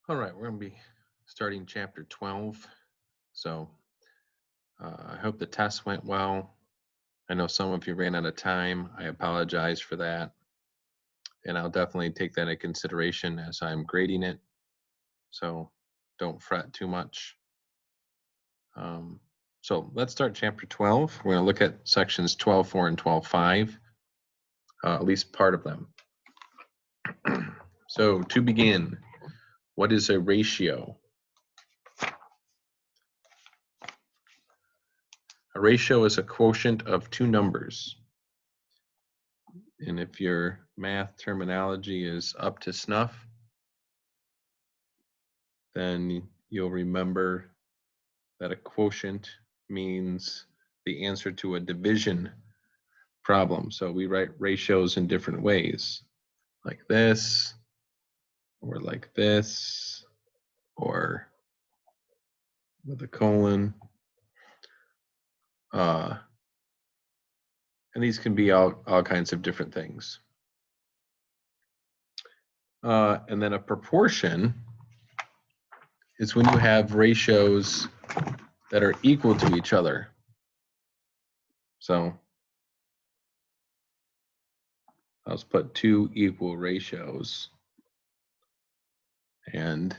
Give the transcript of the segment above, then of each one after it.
All right, we're going to be starting chapter 12. So I hope the test went well. I know some of you ran out of time. I apologize for that. And I'll definitely take that into consideration as I'm grading it. So don't fret too much. So let's start chapter 12. We're going to look at sections 12.4 and 12.5, at least part of them. So to begin, what is a ratio? A ratio is a quotient of two numbers. And if your math terminology is up to snuff, then you'll remember that a quotient means the answer to a division problem. So we write ratios in different ways, like this, or like this, or with a colon. And these can be all kinds of different things. And then a proportion is when you have ratios that are equal to each other. So I'll just put two equal ratios. And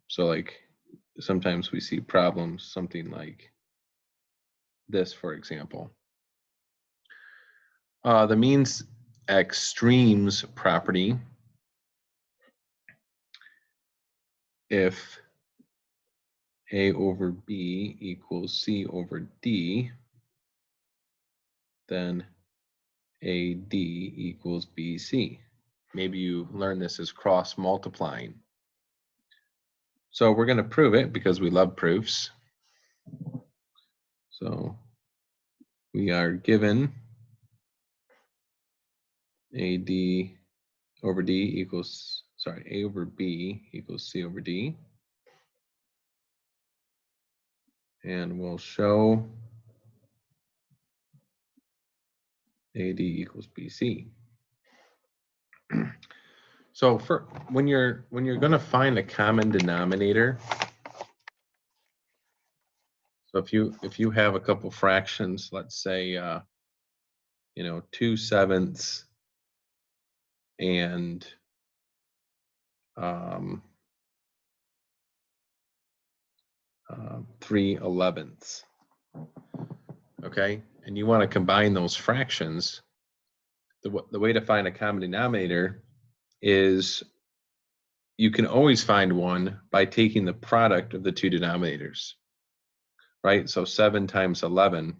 so like sometimes we see problems, something like this, for example. The means extremes property, if A over B equals C over D, then AD equals BC. Maybe you learn this as cross multiplying. So we're going to prove it because we love proofs. So we are given AD over D equals, A over B equals C over D. And we'll show AD equals BC. So for when you're going to find a common denominator, so if you have a couple fractions, let's say 2/7 and 3/11, okay, and you want to combine those fractions, the way to find a common denominator is you can always find one by taking the product of the two denominators, right? So 7 times 11,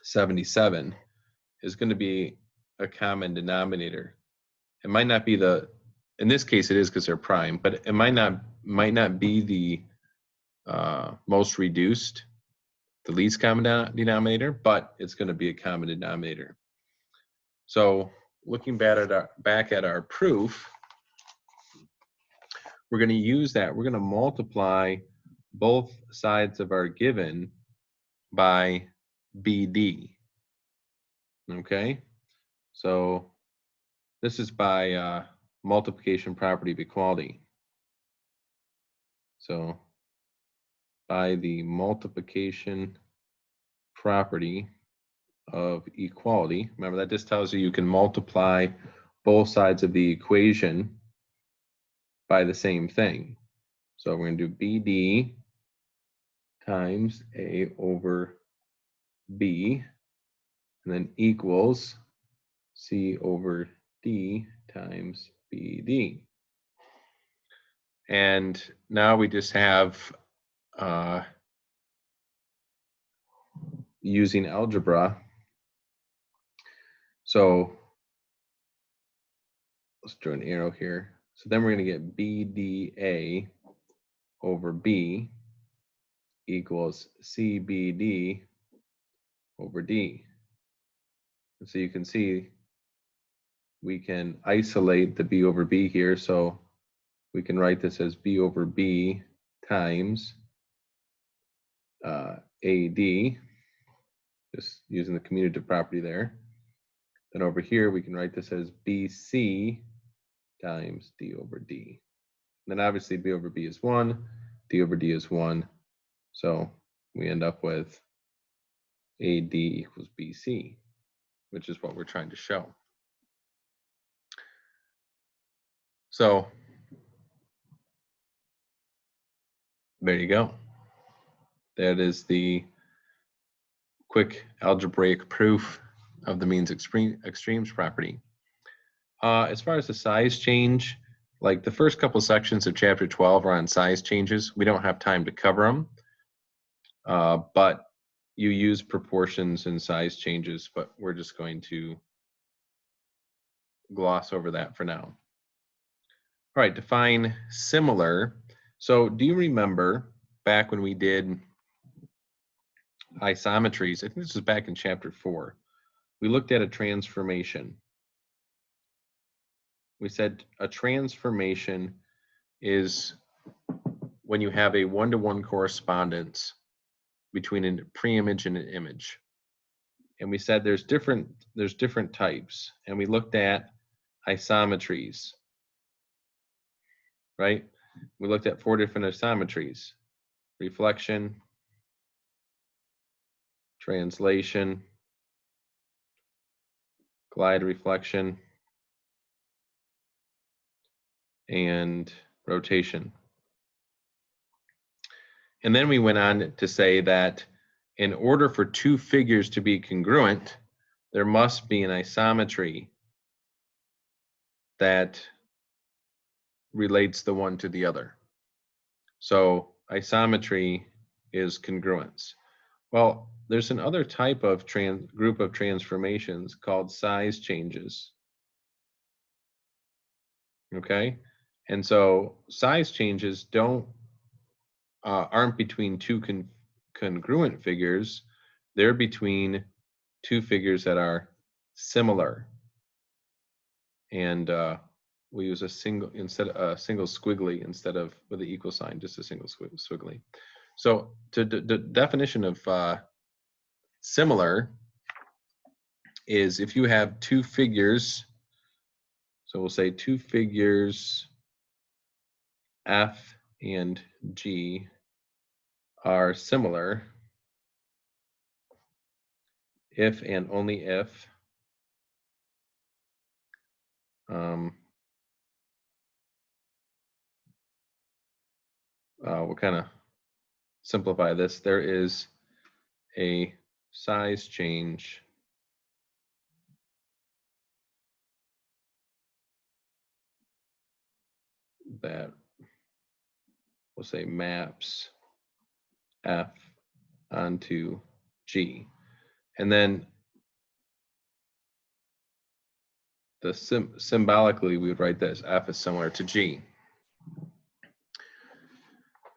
77, is going to be a common denominator. It might not be in this case it is because they're prime, but it might not be the most reduced, the least common denominator, but it's going to be a common denominator. So looking back at our proof, we're going to use that. We're going to multiply both sides of our given by BD. Okay, so this is by multiplication property of equality. So by the multiplication property of equality, remember that just tells you can multiply both sides of the equation by the same thing. So we're going to do BD times A over B, and then equals C over D times BD. And now we just have using algebra. So let's draw an arrow here. So then we're going to get BDA over B equals CBD over D. And so you can see we can isolate the B over B here. So we can write this as B over B times AD, just using the commutative property there. Then over here, we can write this as BC times d over d. And then obviously b over b is 1, d over d is 1. So we end up with AD equals BC, which is what we're trying to show. So there you go. That is the quick algebraic proof of the means extremes property. As far as the size change, like the first couple sections of chapter 12 are on size changes. We don't have time to cover them, but you use proportions and size changes, but we're just going to gloss over that for now. All right, define similar. So do you remember back when we did isometries? I think this was back in chapter 4. We looked at a transformation. We said a transformation is when you have a one-to-one correspondence between a preimage and an image. And we said there's different types. And we looked at isometries, right? We looked at 4 different isometries: reflection, translation, glide reflection, and rotation. And then we went on to say that in order for 2 figures to be congruent, there must be an isometry that relates the one to the other. So isometry is congruence. Well, there's another type of group of transformations called size changes. Okay, and so size changes aren't between 2 congruent figures. They're between 2 figures that are similar. And we use a single squiggly instead of with an equal sign, just a single squiggly. So the definition of similar is if you have 2 figures, so we'll say 2 figures F and G are similar if and only if we'll kind of simplify this. There is a size change that we'll say maps F onto G. And then symbolically we would write that as F is similar to G.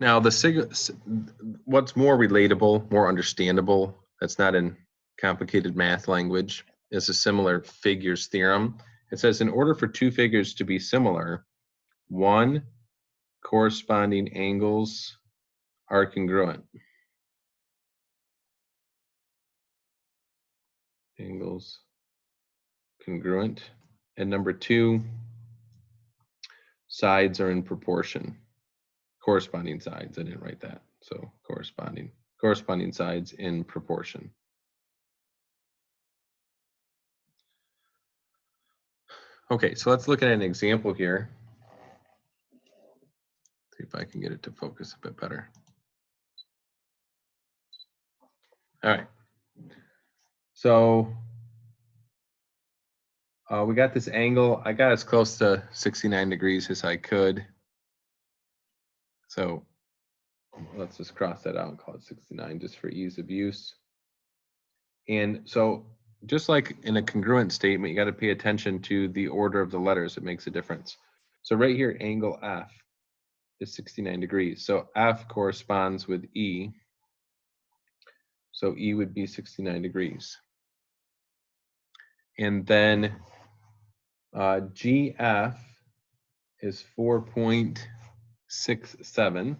Now what's more relatable, more understandable, that's not in complicated math language, is a similar figures theorem. It says in order for 2 figures to be similar, 1 corresponding angles are congruent. Angles congruent. And number 2, sides are in proportion. Corresponding sides, I didn't write that. So corresponding sides in proportion. Okay, so let's look at an example here. See if I can get it to focus a bit better. All right. So we got this angle. I got as close to 69 degrees as I could. So let's just cross that out and call it 69 just for ease of use. And so just like in a congruent statement, you got to pay attention to the order of the letters. It makes a difference. So right here, angle F is 69 degrees. So F corresponds with E. So E would be 69 degrees. And then GF is 4.67.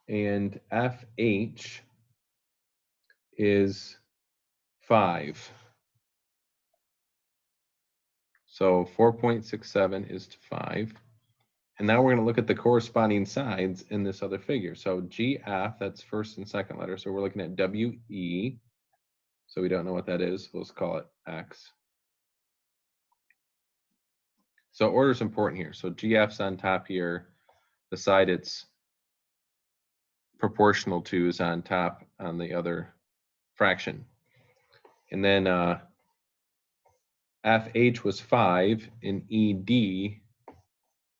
And FH is 5. So 4.67 is to 5. And now we're going to look at the corresponding sides in this other figure. So GF, that's first and second letter. So we're looking at WE. So we don't know what that is. Let's call it X. So order is important here. So GF's on top here. The side it's proportional to is on top on the other fraction. And then FH was 5 in ED.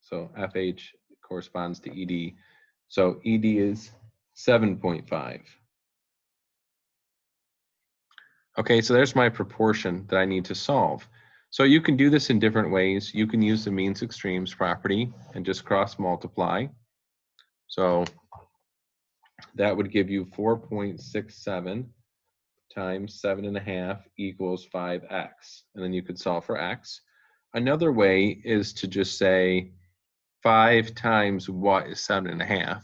So FH corresponds to ED. So ED is 7.5. Okay, so there's my proportion that I need to solve. So you can do this in different ways. You can use the means extremes property and just cross multiply. So that would give you 4.67 times 7.5 equals 5x. And then you could solve for x. Another way is to just say 5 times what is 7.5.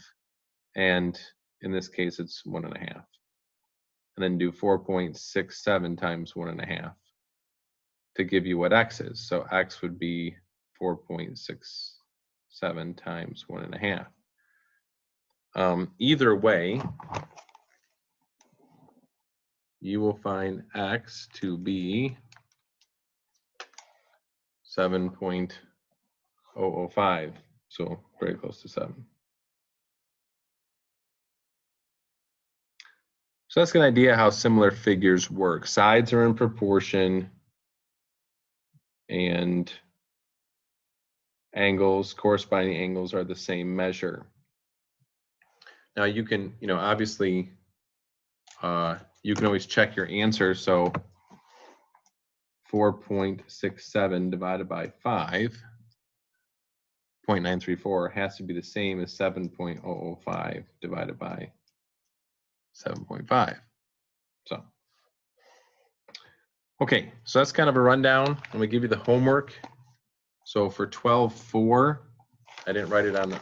And in this case, it's 1.5. And then do 4.67 times 1.5 to give you what x is. So x would be 4.67 times 1.5. Either way, you will find x to be 7.005, so very close to 7. So that's an idea how similar figures work. Sides are in proportion and angles, corresponding angles are the same measure. Now you can, obviously, you can always check your answer. So 4.67 divided by 5.934 has to be the same as 7.005 divided by 7.5. So, okay, so that's kind of a rundown. I'm gonna give you the homework. So for 12.4, I didn't write it on the,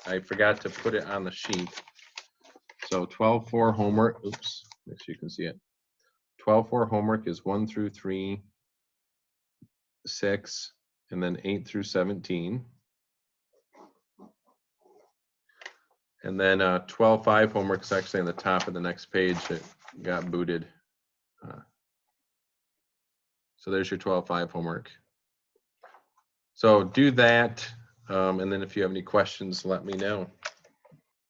I forgot to put it on the sheet. So 12.4 homework, oops, make sure you can see it. 12.4 homework is 1 through 3, 6, and then 8 through 17. And then 12.5 homework is actually on the top of the next page. It got booted. So there's your 12.5 homework. So do that, and then if you have any questions, let me know.